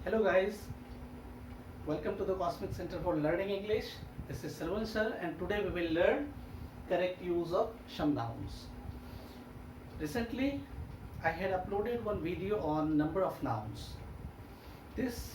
Hello guys, welcome to the Cosmic Center for Learning English. This is Sarwan sir and today we will learn correct use of some nouns. Recently I had uploaded one video on number of nouns. This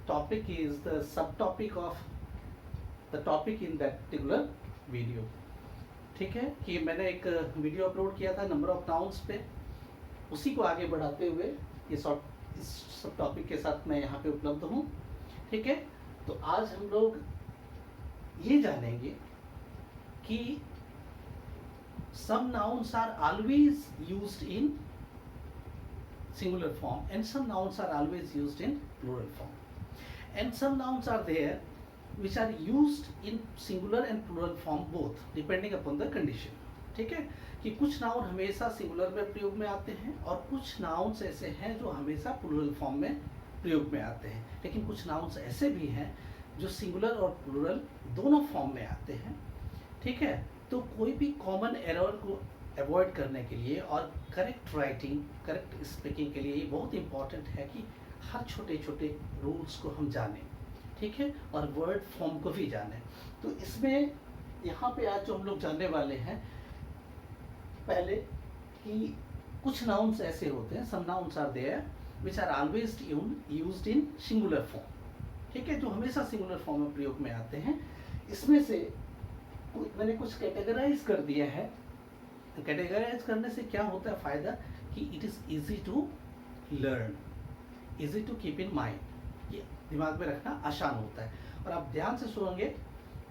topic is the subtopic of the topic in that particular video. ठीक है कि मैंने एक video upload किया था number of nouns पे, उसी को आगे बढ़ाते हुए इस सब टॉपिक के साथ मैं यहाँ पे उपलब्ध हूँ. ठीक है, तो आज हम लोग ये जानेंगे कि some nouns are always used in singular form and some nouns are always used in plural form, and some nouns are there which are used in singular and plural form both depending upon the condition. ठीक है कि कुछ noun हमेशा singular में प्रयोग में आते हैं और कुछ नाउन्स ऐसे हैं जो हमेशा प्लूरल फॉर्म में प्रयोग में आते हैं, लेकिन कुछ नाउन्स ऐसे भी हैं जो सिंगुलर और प्लूरल दोनों फॉर्म में आते हैं. ठीक है, तो कोई भी कॉमन एरर को अवॉइड करने के लिए और करेक्ट राइटिंग करेक्ट स्पीकिंग के लिए ये बहुत इंपॉर्टेंट है कि हर छोटे छोटे रूल्स को हम जानें. ठीक है, और वर्ड फॉर्म को भी जानें. तो इसमें यहाँ पे आज जो हम लोग जानने वाले हैं पहले कि कुछ नाउन्स ऐसे होते हैं, some nouns are there which are always used in singular form. ठीक है, जो हमेशा सिंगुलर फॉर्म में प्रयोग में आते हैं. इसमें से मैंने कुछ कैटेगराइज कर दिया है. कैटेगराइज करने से क्या होता है फ़ायदा कि it is easy to learn, easy to keep in mind. ये दिमाग में रखना आसान होता है और आप ध्यान से सुनेंगे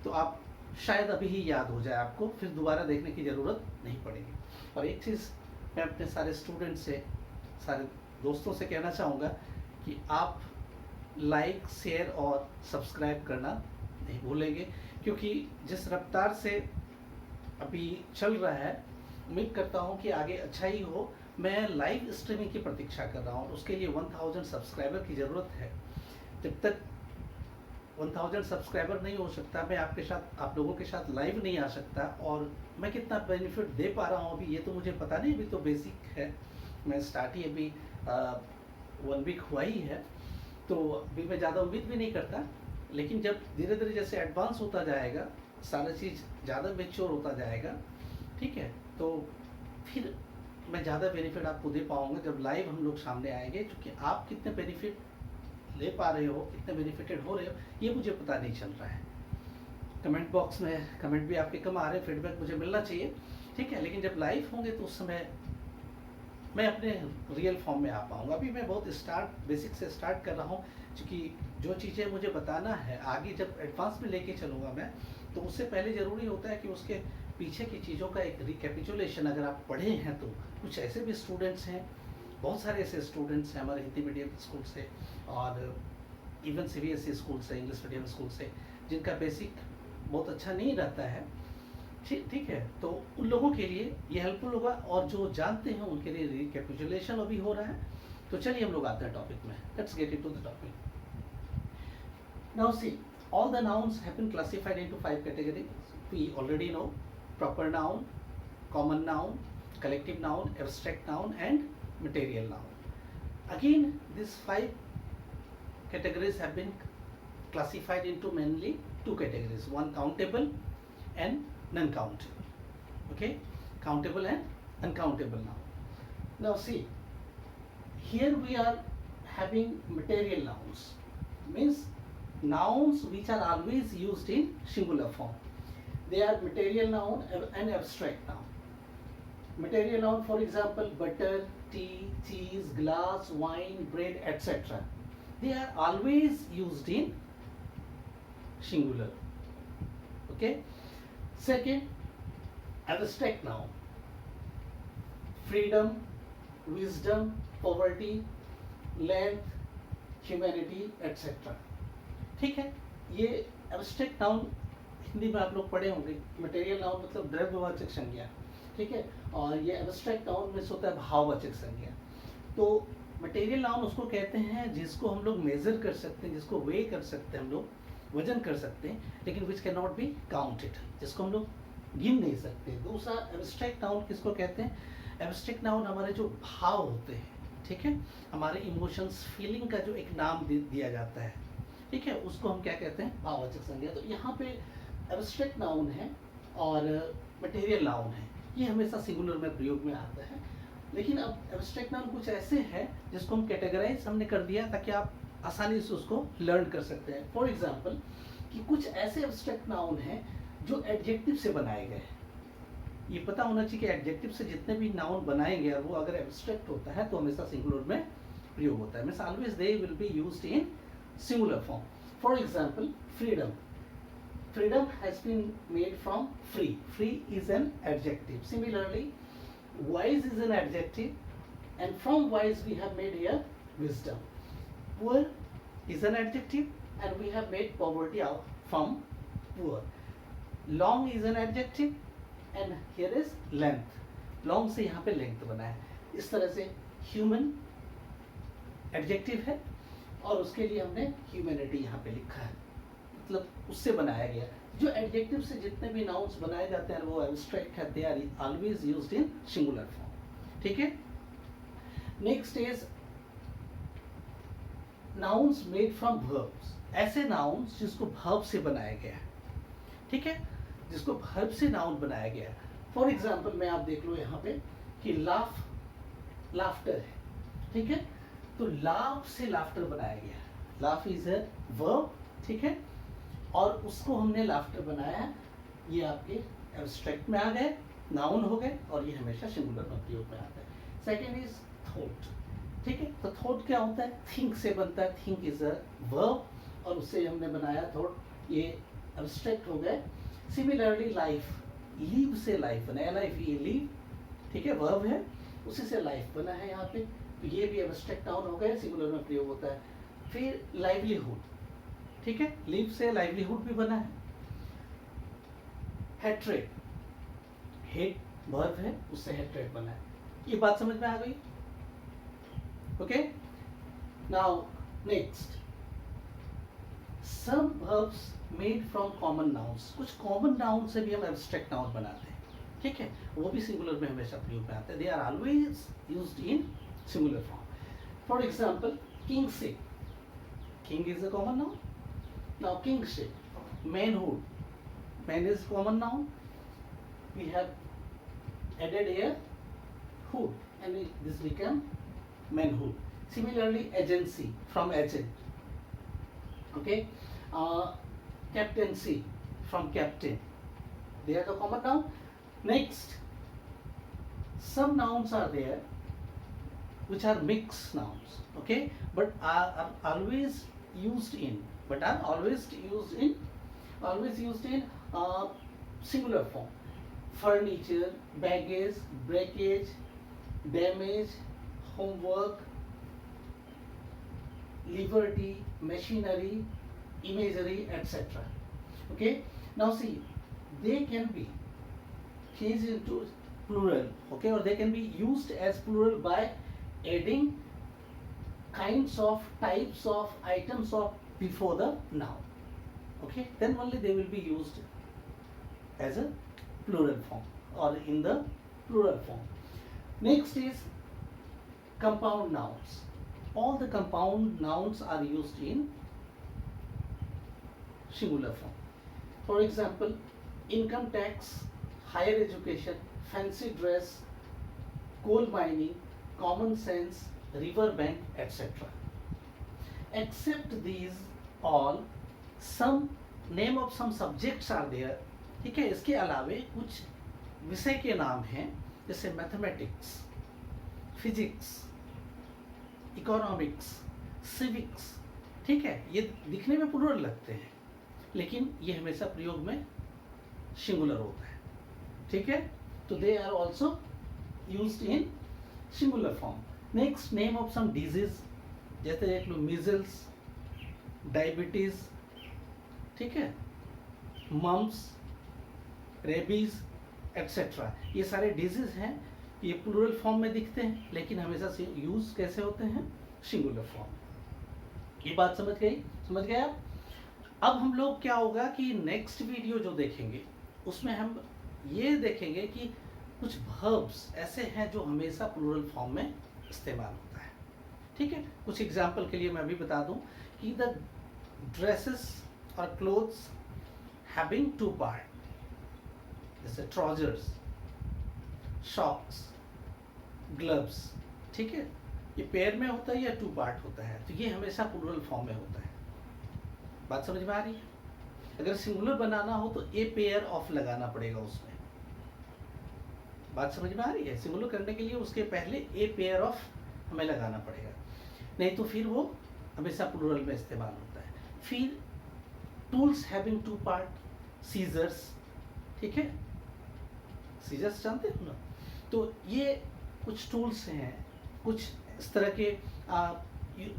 तो आप शायद अभी ही याद हो जाए आपको, फिर दोबारा देखने की ज़रूरत नहीं पड़ेगी. और एक चीज़ मैं अपने सारे स्टूडेंट से, सारे दोस्तों से कहना चाहूँगा कि आप लाइक शेयर और सब्सक्राइब करना नहीं भूलेंगे, क्योंकि जिस रफ्तार से अभी चल रहा है उम्मीद करता हूँ कि आगे अच्छा ही हो. मैं लाइव स्ट्रीमिंग की प्रतीक्षा कर रहा हूँ, उसके लिए 1000 सब्सक्राइबर की ज़रूरत है. जब तक 1000 सब्सक्राइबर नहीं हो सकता मैं आपके साथ, आप लोगों के साथ लाइव नहीं आ सकता. और मैं कितना बेनिफिट दे पा रहा हूँ अभी ये तो मुझे पता नहीं, अभी तो बेसिक है, मैं स्टार्ट ही अभी 1 वीक हुआ ही है, तो अभी मैं ज़्यादा उम्मीद भी नहीं करता. लेकिन जब धीरे धीरे जैसे एडवांस होता जाएगा, सारा चीज़ ज़्यादा मेच्योर होता जाएगा, ठीक है, तो फिर मैं ज़्यादा बेनिफिट आपको दे पाऊँगा जब लाइव हम लोग सामने आएंगे. क्योंकि आप कितने बेनिफिट ले पा रहे हो, कितने बेनिफिटेड हो रहे हो, ये मुझे पता नहीं चल रहा है. कमेंट बॉक्स में कमेंट भी आपके कम आ रहे हैं, फीडबैक मुझे मिलना चाहिए. ठीक है, लेकिन जब लाइव होंगे तो उस समय मैं अपने रियल फॉर्म में आ पाऊँगा. अभी मैं बहुत बेसिक से स्टार्ट कर रहा हूँ, क्योंकि जो चीज़ें मुझे बताना है आगे जब एडवांस में लेके चलूँगा मैं, तो उससे पहले ज़रूरी होता है कि उसके पीछे की चीज़ों का एक रिकैपिचुलेशन अगर आप पढ़े हैं. तो कुछ ऐसे भी स्टूडेंट्स हैं, बहुत सारे ऐसे स्टूडेंट्स हैं हमारे हिंदी मीडियम स्कूल से और इवन CBSE स्कूल से, इंग्लिश मीडियम स्कूल से, जिनका बेसिक बहुत अच्छा नहीं रहता है. ठीक है, तो उन लोगों के लिए ये हेल्पफुल होगा और जो जानते हैं उनके लिए रिकैपिचुलेशन अभी हो रहा है. तो चलिए हम लोग आते हैं टॉपिक में. Let's get into the topic. Now see, all the nouns have been classified into 5 categories. We already know: proper noun, common noun, collective noun, abstract noun and material noun. Again, these 5 categories have been classified into mainly 2 categories: one countable and non-countable. Okay, countable and uncountable noun. Now see, here we are having material nouns, means nouns which are always used in singular form. They are material noun and abstract noun. Material noun, for example, butter, tea, cheese, glass, wine, bread, etc. They are always used in singular. Okay. Second, abstract noun: freedom, wisdom, poverty, length, humanity, etc. ठीक है, ये abstract noun Hindi में आप लोग पढ़े होंगे. Material noun मतलब द्रव्यवाचक संज्ञा. ठीक है, और ये एब्स्ट्रैक्ट नाउन में होता है भाववाचक संज्ञा. तो मटेरियल नाउन उसको कहते हैं जिसको हम लोग मेजर कर सकते हैं, जिसको वे कर सकते हैं, हम लोग वजन कर सकते हैं, लेकिन which can not be counted, जिसको हम लोग गिन नहीं सकते. दूसरा एब्स्ट्रैक्ट नाउन किसको कहते हैं? एब्स्ट्रैक्ट नाउन हमारे जो भाव होते हैं, ठीक है, हमारे इमोशंस फीलिंग का जो एक नाम दिया जाता है, ठीक है, उसको हम क्या कहते हैं, भाववाचक संज्ञा। तो यहाँ पे एब्स्ट्रैक्ट नाउन है और मटेरियल नाउन है, ये हमेशा सिंगुलर में प्रयोग में आता है। लेकिन अब एब्स्ट्रैक्ट नाउन कुछ ऐसे हैं जिसको हम कैटेगराइज हमने कर दिया ताकि आप आसानी से उसको लर्न कर सकते हैं। फॉर एग्जाम्पल कि कुछ ऐसे एब्स्ट्रैक्ट नाउन हैं जो एडजेक्टिव से बनाए गए हैं। ये पता होना चाहिए कि एडजेक्टिव से जितने भी नाउन बनाएंगे और वो अगर एब्स्ट्रैक्ट होता है तो हमेशा सिंगुलर में प्रयोग होता है। Means always they will be used in singular form. For example, freedom. Freedom has been made from free. Free is an adjective. Similarly, wise is an adjective, and from wise we have made here wisdom. Poor is an adjective, and we have made poverty out from poor. Long is an adjective, and here is length. Long से यहाँ पे length बना है। इस तरह से human adjective है और उसके लिए हमने ह्यूमैनिटी यहाँ पे लिखा है, मतलब उससे बनाया गया। जो एडजेक्टिव से जितने भी नाउन्स बनाए जाते हैं वो एब्स्ट्रैक्ट है, they are always used in singular form. ठीक है, next is nouns made from verbs. ऐसे नाउन्स जिसको वर्ब से बनाया गया है, ठीक है, जिसको वर्ब से नाउन बनाया गया है। फॉर एग्जाम्पल में आप देख लो यहाँ पे कि लाफ, लाफ्टर है, ठीक है, तो लाफ से लाफ्टर बनाया गया है। लाफ इज अ वर्ब, ठीक है, और उसको हमने लाफ्टर बनाया है। ये आपके एब्स्ट्रैक्ट में आ गए, नाउन हो गए, और ये हमेशा सिंगुलर में प्रयोग में आता है। सेकेंड इज थॉट, ठीक है, तो थॉट क्या होता है, थिंक से बनता है। थिंक इज अ वर्ब और उससे हमने बनाया थॉट, ये एब्स्ट्रैक्ट हो गए। सिमिलरली लाइफ, लीव से लाइफ बना, LIFE लीव, ठीक है, वर्ब है, उसी से लाइफ बना है यहाँ पे, तो ये भी एब्स्ट्रैक्ट नाउन हो गए, सिंगुलर में प्रयोग होता है। फिर लाइवलीहुड, ठीक है, लीव से लाइवलीहुड भी बना है। हेट्रेड, हेट वर्ब है, उससे हेट्रेड बना है। ये बात समझ में आ गई? Okay, now next, some verbs made from common nouns. कुछ कॉमन नाउन से भी हम एब्स्ट्रैक्ट नाउन बनाते हैं, ठीक है, वो भी सिंगुलर में हमेशा प्रयोग में आते हैं। They are always used in singular form. For example, kingship, king is a common noun. Now kingship, manhood, man is common noun. We have added here hood, and this become manhood. Similarly, agency, from agent. Okay, captaincy, from captain. They are the common noun. Next, some nouns are there which are mixed nouns, okay, but are always used in singular form. Furniture, baggage, breakage, damage, homework, liberty, machinery, imagery, etc. Okay, now see, they can be changed into plural, okay, or they can be used as plural by adding kinds of, types of, items of before the noun, okay, then only they will be used as a plural form or in the plural form. Next is compound nouns. All the compound nouns are used in singular form. For example, income tax, higher education, fancy dress, coal mining, common sense, river bank, etc. Except these all, some name of some subjects are there, ठीक है, इसके अलावे कुछ विषय के नाम हैं, जैसे मैथमेटिक्स, फिजिक्स, इकोनॉमिक्स, सिविक्स, ठीक है, ये दिखने में प्लूरल लगते हैं लेकिन ये हमेशा प्रयोग में सिंगुलर होता है, ठीक है, तो they are also used in singular form. Next, name of some disease, जैसे देख लो मीजल्स, डायबिटीज, ठीक है, मम्स, रेबीज, एट्सेट्रा, ये सारे डिजीज हैं, ये प्लूरल फॉर्म में दिखते हैं लेकिन हमेशा से यूज कैसे होते हैं, सिंगुलर फॉर्म। ये बात समझ गई? समझ गए आप? अब हम लोग क्या होगा कि नेक्स्ट वीडियो जो देखेंगे उसमें हम ये देखेंगे कि कुछ वर्ब्स ऐसे हैं जो हमेशा प्लूरल फॉर्म में इस्तेमाल होता है। ठीक है, कुछ एग्जाम्पल के लिए मैं अभी बता दूं कि द ड्रेसेस और क्लोथ्स हैविंग टू पार्ट, जैसे ट्राउजर्स, शॉक्स, ग्लव्स, ठीक है, ये पेयर में होता है या टू पार्ट होता है, तो ये हमेशा प्लूरल फॉर्म में होता है। बात समझ में आ रही है? अगर सिंगुलर बनाना हो तो ए पेयर ऑफ लगाना पड़ेगा उसमें। बात समझ में आ रही है? सिंगुलर करने के लिए उसके पहले ए पेयर ऑफ हमें लगाना पड़ेगा, नहीं तो फिर वो हमेशा प्लूरल में इस्तेमाल होता है। फिर tools having two part, scissors, ठीक है, सीजर्स जानते हो ना, तो ये कुछ टूल्स हैं, कुछ इस तरह के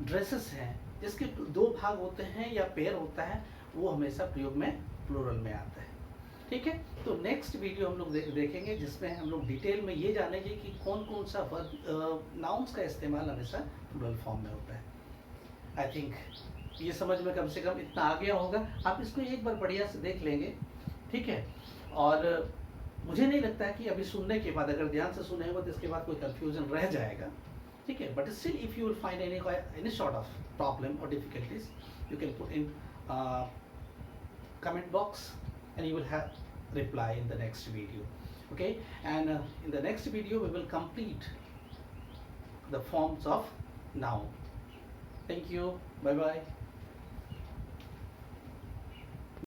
ड्रेसेस हैं जिसके दो भाग होते हैं या पेयर होता है, वो हमेशा प्रयोग में प्लूरल में आता है। ठीक है, तो नेक्स्ट वीडियो हम लोग देखेंगे जिसमें हम लोग डिटेल में ये जानेंगे कि कौन कौन सा वर्ब नाउन्स का इस्तेमाल हमेशा प्लूरल फॉर्म में होता है। आई थिंक ये समझ में कम से कम इतना आ गया होगा। आप इसको एक बार बढ़िया से देख लेंगे, ठीक है, और मुझे नहीं लगता है कि अभी सुनने के बाद, अगर ध्यान से सुने हो तो इसके बाद कोई कंफ्यूजन रह जाएगा, ठीक है, but still if you will find any sort of problem और difficulties, you can put in comment box and you will have reply in the next video. Okay, and in the next video we will complete the forms of noun. Thank you, bye bye.